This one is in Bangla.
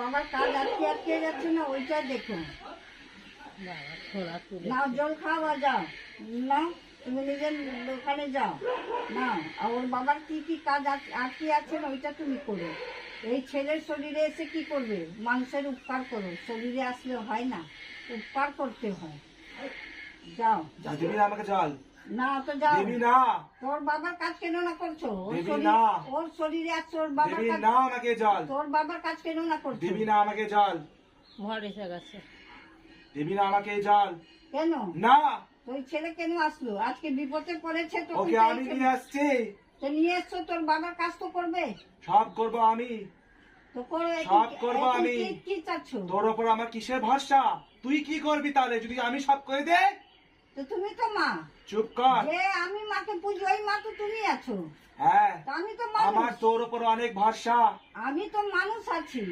বাবার কাজ আটকে যাচ্ছে না, ওইটা দেখো। নাও জল খাও আর যাও, নাও তুমি নিজের দোকানে যাও, নাও। আর ওর বাবার কি কি কাজ আটকে আছে না ওইটা তুমি করো। এই ছেলের শরীরে এসে কি করবে? মানুষের উপকার করো, শরীরে আসলে হয় না, উপকার করতে হয়। যাও। দিবি না আমাকে জল? না তো যাও। দিবি না? তোর বাবার কাজ কেন না করছো? ওর শরীরে আছে, ওর বাবার দিবি কাজ। না আমাকে জল? তোর বাবার কাজ কেন না করছো? দিবি না আমাকে জল? ভর এসে গেছে। দিবি না আমাকে জল? কেন? না। তোর ছেলে কেন আসলো? আজকে বিপদে পড়েছে তো ওকে আমি নিয়ে আসছি। তো নিয়ে এসছো, তোর বাবার কাজ তো করবে। সব করবো আমি, তো করো। সব করবো এখন আমি। কি চাচ্ছ? তোর ওপর আমার কিসের ভরসা? তুই কি করবি তাহলে যদি আমি সব করে দে? তো তুমি তো মা। চুপ কর। যে আমি মাকে পুজো, ওই মা তো তুমি আছো। হ্যাঁ, তা আমি তো আমার মানুষ, তোর ওপর অনেক ভরসা। আমি তো মানুষ আছি।